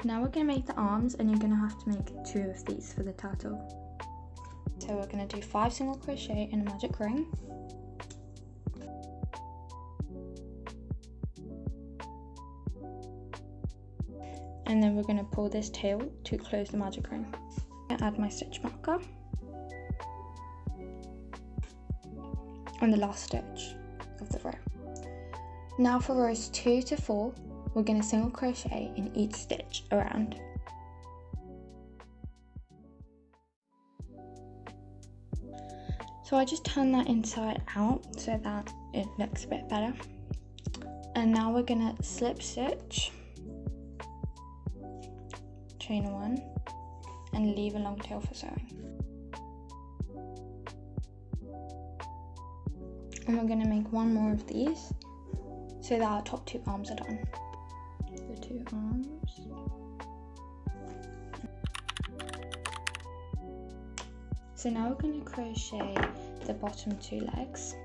Now we're going to make the arms, and you're going to have to make 2 of these for the turtle. So we're going to do 5 single crochet in a magic ring. And then we're going to pull this tail to close the magic ring. I'm going to add my stitch marker on the last stitch of the row. Now for rows 2 to 4, we're going to single crochet in each stitch around. So I just turn that inside out so that it looks a bit better. And now we're going to slip stitch, chain 1, and leave a long tail for sewing. And we're going to make 1 more of these so that our top 2 arms are done. The 2 arms. So now we're going to crochet the bottom 2 legs.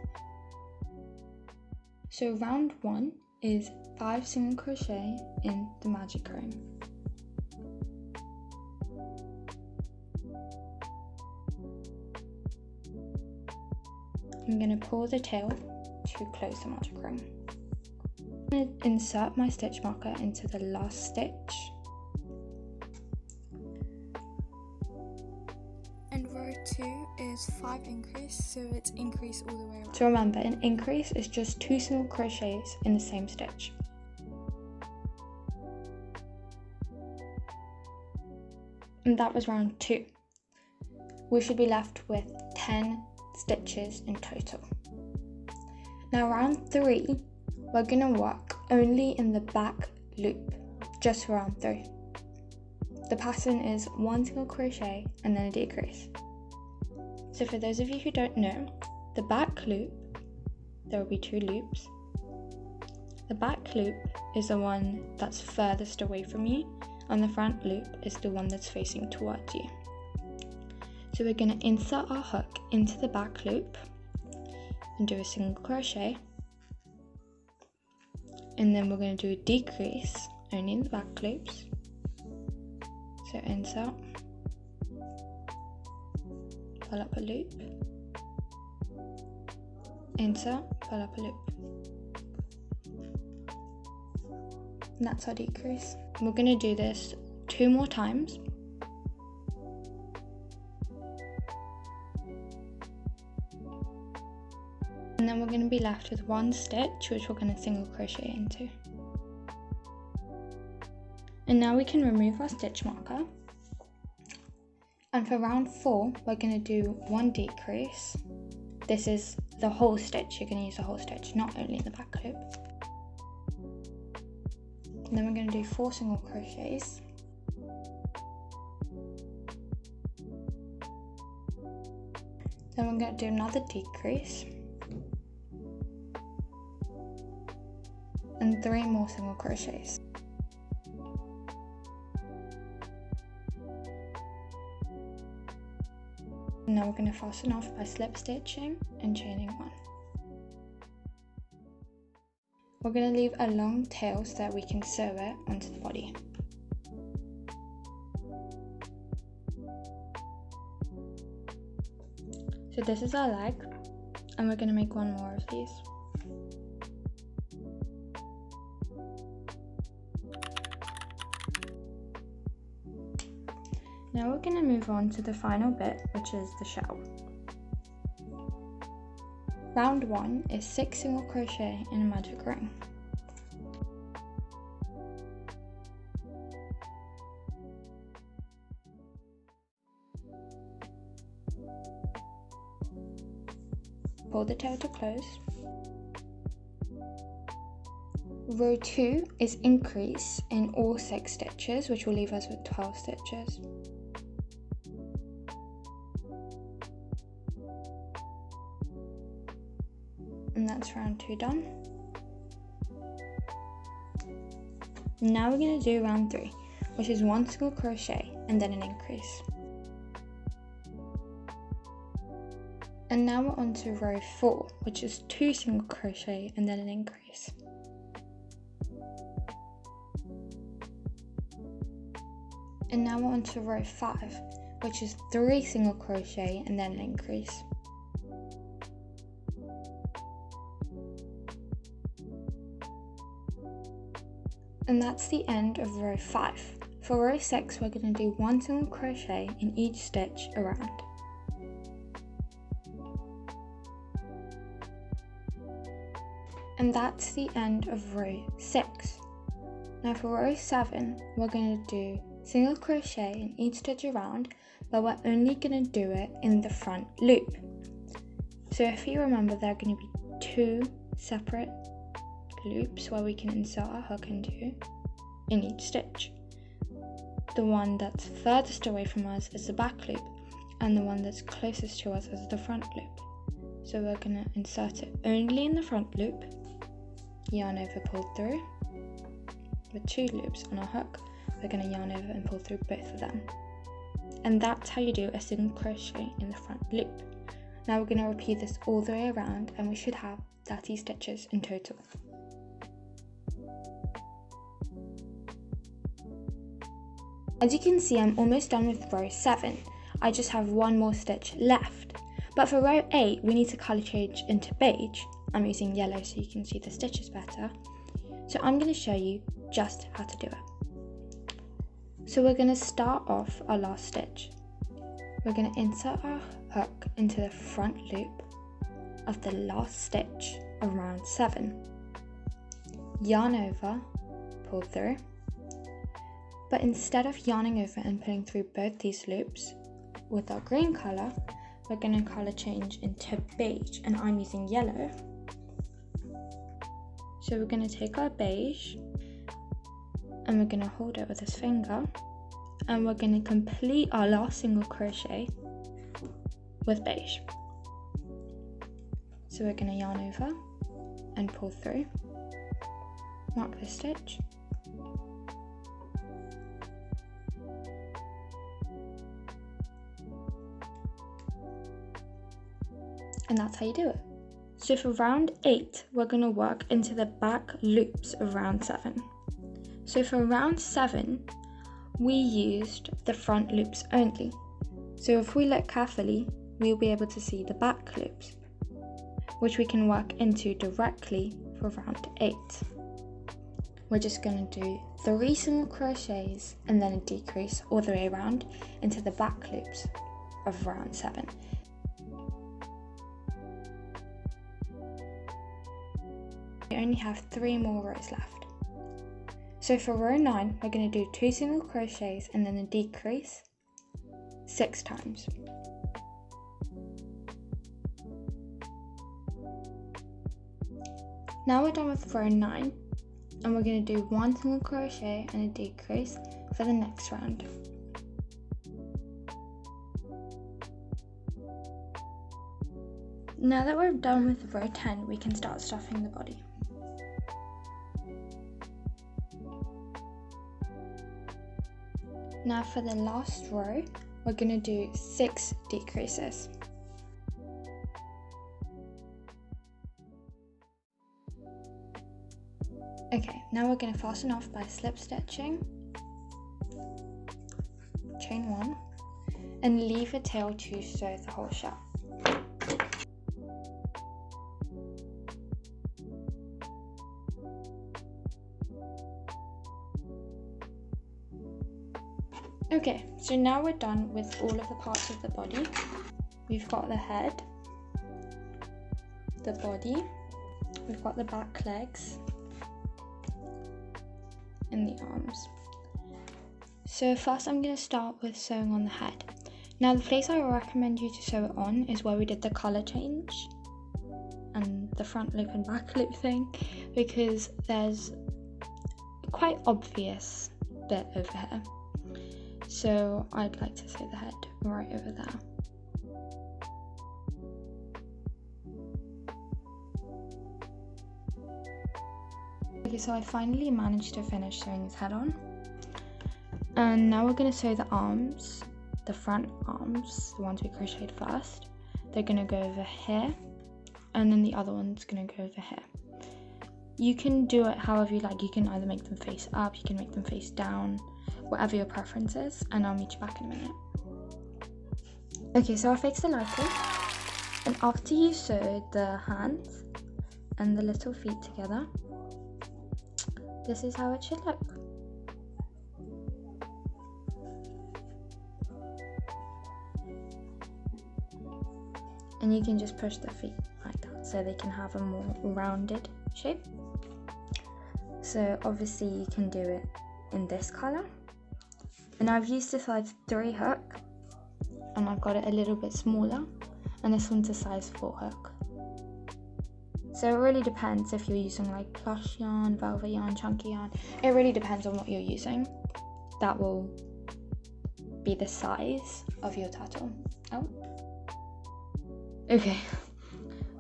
So round 1 is 5 single crochet in the magic ring. I'm going to pull the tail to close the magic ring. I'm going to insert my stitch marker into the last stitch. And row 2 is 5 increase, so it's increase all the way around. So remember, an increase is just 2 single crochets in the same stitch. And that was round 2. We should be left with 10 stitches in total. Now round 3, we're going to work only in the back loop, just for round 3. The pattern is 1 single crochet and then a decrease. So for those of you who don't know, the back loop, there will be 2 loops. The back loop is the one that's furthest away from you, and the front loop is the one that's facing towards you. So we're going to insert our hook into the back loop and do a single crochet, and then we're going to do a decrease only in the back loops. So insert, pull up a loop, insert, pull up a loop. And that's our decrease. We're going to do this 2 more times. And then we're going to be left with 1 stitch, which we're going to single crochet into. And now we can remove our stitch marker. And for round 4, we're going to do 1 decrease. This is the whole stitch. You're going to use the whole stitch, not only the back loop. And then we're going to do 4 single crochets. Then we're going to do another decrease. And 3 more single crochets. And now we're going to fasten off by slip stitching and chaining 1. We're going to leave a long tail so that we can sew it onto the body. So this is our leg, and we're going to make 1 more of these. Now we're going to move on to the final bit, which is the shell. Round 1 is 6 single crochet in a magic ring. Pull the tail to close. Row 2 is increase in all 6 stitches, which will leave us with 12 stitches. And that's round 2 done. Now we're going to do round 3, which is 1 single crochet and then an increase. And now we're on to row 4, which is 2 single crochet and then an increase. And now we're on to row 5, which is 3 single crochet and then an increase. And that's the end of row 5. For row 6, we're going to do 1 single crochet in each stitch around. And that's the end of row 6. Now for row 7, we're going to do single crochet in each stitch around, but we're only going to do it in the front loop. So if you remember, there are going to be 2 separate loops where we can insert our hook into in each stitch. The one that's furthest away from us is the back loop, and the one that's closest to us is the front loop. So we're going to insert it only in the front loop, yarn over, pull through. With 2 loops on our hook, we're going to yarn over and pull through both of them. And that's how you do a single crochet in the front loop. Now we're going to repeat this all the way around, and we should have 30 stitches in total. As you can see, I'm almost done with row 7. I just have 1 more stitch left. But for row 8, we need to colour change into beige. I'm using yellow so you can see the stitches better. So I'm going to show you just how to do it. So we're going to start off our last stitch. We're going to insert our hook into the front loop of the last stitch of round 7. Yarn over, pull through. But instead of yarning over and pulling through both these loops with our green colour, we're going to colour change into beige, and I'm using yellow. So we're going to take our beige and we're going to hold it with this finger, and we're going to complete our last single crochet with beige. So we're going to yarn over and pull through, mark the stitch, and that's how you do it. So for round 8, we're going to work into the back loops of round 7. So for round 7, we used the front loops only. So if we look carefully, we'll be able to see the back loops, which we can work into directly for round 8. We're just going to do 3 single crochets and then a decrease all the way around into the back loops of round 7. We only have 3 more rows left. So for row 9, we're going to do 2 single crochets and then a decrease 6 times. Now we're done with row 9, and we're going to do 1 single crochet and a decrease for the next round. Now that we're done with row 10, we can start stuffing the body. Now for the last row, we're going to do 6 decreases. Okay, now we're going to fasten off by slip stitching, chain 1, and leave a tail to sew the whole shell. Okay, so now we're done with all of the parts of the body. We've got the head, the body, we've got the back legs, and the arms. So first I'm going to start with sewing on the head. Now the place I recommend you to sew it on is where we did the colour change and the front loop and back loop thing, because there's a quite obvious bit over here. So I'd like to sew the head right over there. Okay, so I finally managed to finish sewing his head on. And now we're going to sew the arms, the front arms, the ones we crocheted first. They're going to go over here, and then the other one's going to go over here. You can do it however you like. You can either make them face up, you can make them face down. whatever your preference is, and I'll meet you back in a minute. Okay, so I fixed the liking, and after you sew the hands and the little feet together, this is how it should look. And you can just push the feet like that so they can have a more rounded shape. So obviously you can do it in this colour, and I've used a size 3 hook, and I've got it a little bit smaller, and this one's a size 4 hook. So it really depends if you're using like plush yarn, velvet yarn, chunky yarn. It really depends on what you're using. That will be the size of your turtle. Oh. Okay,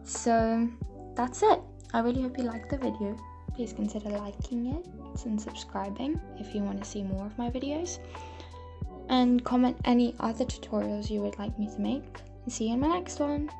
so that's it. I really hope you liked the video. Please consider liking it and subscribing if you want to see more of my videos. And comment any other tutorials you would like me to make. See you in my next one.